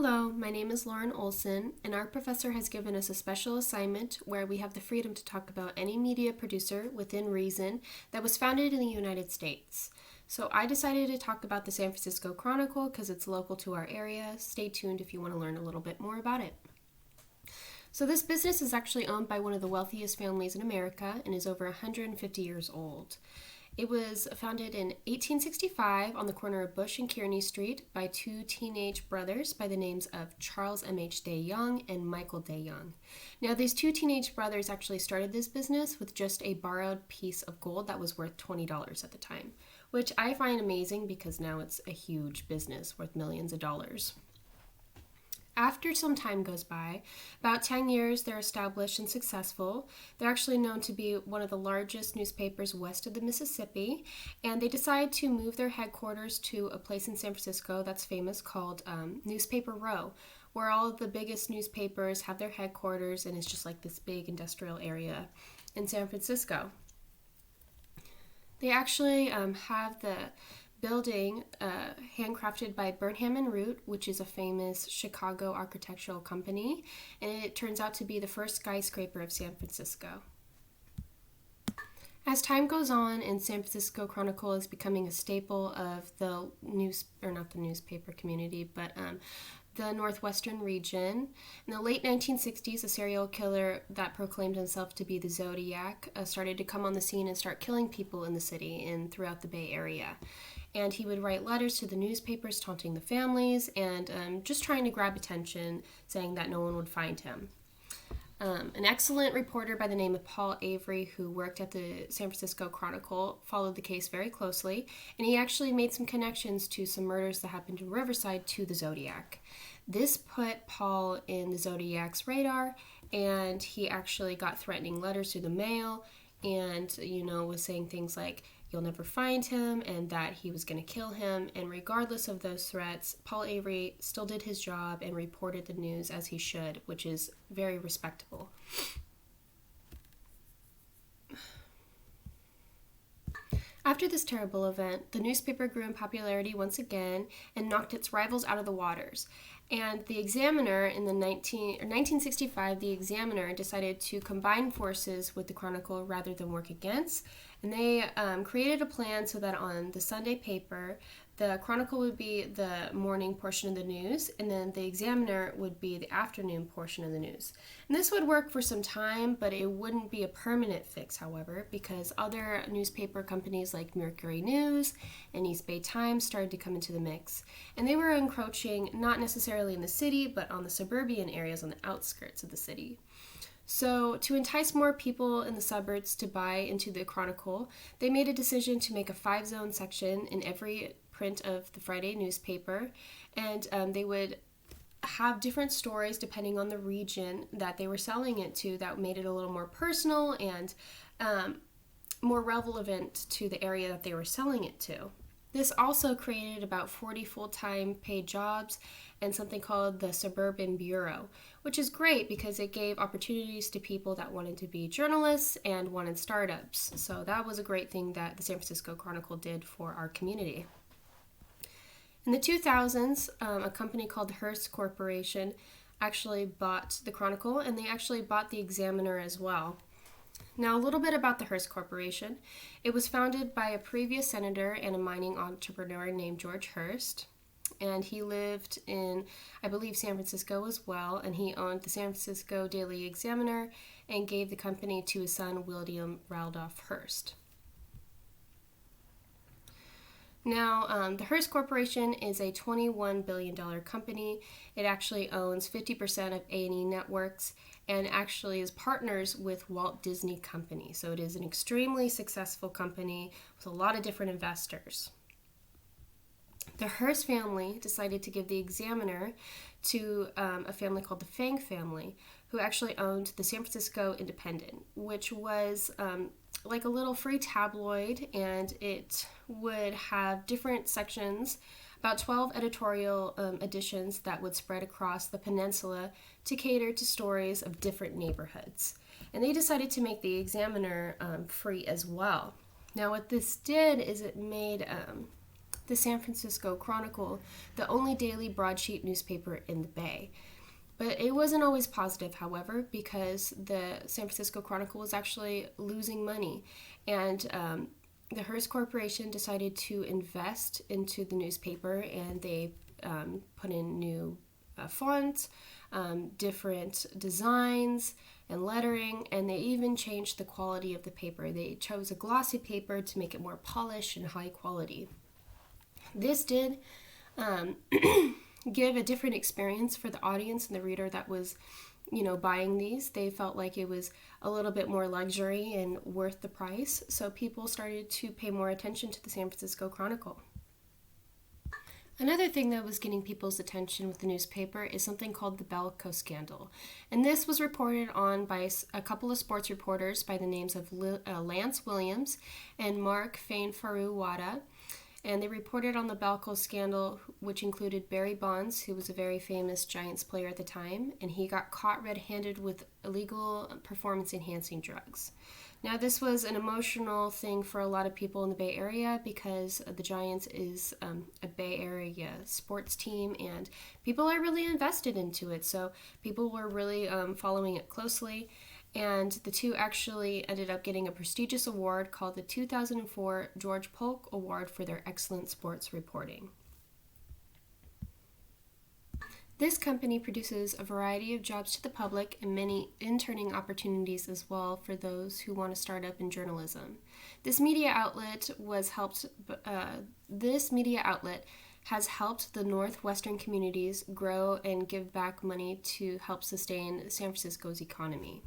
Hello, my name is Lauren Olson, and our professor has given us a special assignment where we have the freedom to talk about any media producer within reason that was founded in the United States. So I decided to talk about the San Francisco Chronicle because it's local to our area. Stay tuned if you want to learn a little bit more about it. So this business is actually owned by one of the wealthiest families in America and is over 150 years old. It was founded in 1865 on the corner of Bush and Kearny Street by two teenage brothers by the names of Charles M.H. Day Young and Michael Day Young. Now, these two teenage brothers actually started this business with just a borrowed piece of gold that was worth $20 at the time, which I find amazing because now it's a huge business worth millions of dollars. After some time goes by, about 10 years, they're established and successful. They're actually known to be one of the largest newspapers west of the Mississippi, and they decide to move their headquarters to a place in San Francisco that's famous called Newspaper Row, where all of the biggest newspapers have their headquarters, and it's just like this big industrial area in San Francisco. They actually have the building handcrafted by Burnham and Root, which is a famous Chicago architectural company, and it turns out to be the first skyscraper of San Francisco. As time goes on and San Francisco Chronicle is becoming a staple of the newspaper community, but the Northwestern region. In the late 1960s, a serial killer that proclaimed himself to be the Zodiac started to come on the scene and start killing people in the city and throughout the Bay Area. And he would write letters to the newspapers taunting the families and just trying to grab attention, saying that no one would find him. An excellent reporter by the name of Paul Avery, who worked at the San Francisco Chronicle, followed the case very closely, and he actually made some connections to some murders that happened in Riverside to the Zodiac. This put Paul in the Zodiac's radar, and he actually got threatening letters through the mail and, was saying things like, "You'll never find him," and that he was going to kill him. And regardless of those threats, Paul Avery still did his job and reported the news as he should, which is very respectable. After this terrible event, the newspaper grew in popularity once again and knocked its rivals out of the waters. And the Examiner, in 1965, the Examiner decided to combine forces with the Chronicle rather than work against. And they created a plan so that on the Sunday paper, the Chronicle would be the morning portion of the news, and then the Examiner would be the afternoon portion of the news. And this would work for some time, but it wouldn't be a permanent fix, however, because other newspaper companies like Mercury News and East Bay Times started to come into the mix. And they were encroaching not necessarily in the city, but on the suburban areas on the outskirts of the city. So, to entice more people in the suburbs to buy into the Chronicle, they made a decision to make a 5-zone section in every print of the Friday newspaper, and they would have different stories depending on the region that they were selling it to that made it a little more personal and more relevant to the area that they were selling it to. This also created about 40 full-time paid jobs and something called the Suburban Bureau, which is great because it gave opportunities to people that wanted to be journalists and wanted startups. So that was a great thing that the San Francisco Chronicle did for our community. In the 2000s, a company called the Hearst Corporation actually bought the Chronicle, and they actually bought the Examiner as well. Now, a little bit about the Hearst Corporation. It was founded by a previous senator and a mining entrepreneur named George Hearst, and he lived in, I believe, San Francisco as well, and he owned the San Francisco Daily Examiner and gave the company to his son, William Randolph Hearst. Now, the Hearst Corporation is a $21 billion company. It actually owns 50% of A&E Networks and actually is partners with Walt Disney Company. So it is an extremely successful company with a lot of different investors. The Hearst family decided to give the Examiner to a family called the Fang family, who actually owned the San Francisco Independent, which was like a little free tabloid, and it would have different sections, about 12 editorial editions that would spread across the peninsula to cater to stories of different neighborhoods. And they decided to make the Examiner free as well. Now what this did is it made the San Francisco Chronicle, the only daily broadsheet newspaper in the Bay. But it wasn't always positive, however, because the San Francisco Chronicle was actually losing money. And the Hearst Corporation decided to invest into the newspaper, and they put in new fonts, different designs, and lettering, and they even changed the quality of the paper. They chose a glossy paper to make it more polished and high quality. This did give a different experience for the audience and the reader that was, buying these. They felt like it was a little bit more luxury and worth the price, so people started to pay more attention to the San Francisco Chronicle. Another thing that was getting people's attention with the newspaper is something called the Belko scandal. And this was reported on by a couple of sports reporters by the names of Lance Williams and Mark Fain-Faru-Wada. And they reported on the Belko scandal, which included Barry Bonds, who was a very famous Giants player at the time, and he got caught red-handed with illegal performance-enhancing drugs. Now, this was an emotional thing for a lot of people in the Bay Area because the Giants is a Bay Area sports team, and people are really invested into it. So people were really following it closely, and the two actually ended up getting a prestigious award called the 2004 George Polk Award for their excellent sports reporting. This company produces a variety of jobs to the public and many interning opportunities as well for those who want to start up in journalism. This media outlet has helped the northwestern communities grow and give back money to help sustain San Francisco's economy.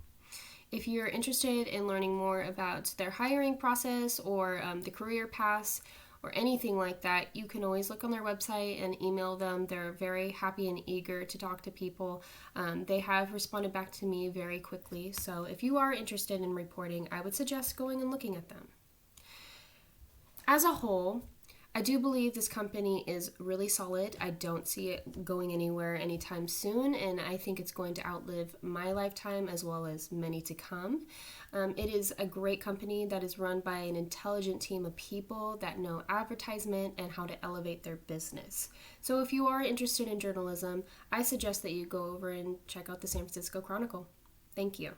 If you're interested in learning more about their hiring process or the career paths or anything like that, you can always look on their website and email them. They're very happy and eager to talk to people. They have responded back to me very quickly. So if you are interested in reporting, I would suggest going and looking at them. As a whole, I do believe this company is really solid. I don't see it going anywhere anytime soon, and I think it's going to outlive my lifetime as well as many to come. It is a great company that is run by an intelligent team of people that know advertisement and how to elevate their business. So if you are interested in journalism, I suggest that you go over and check out the San Francisco Chronicle. Thank you.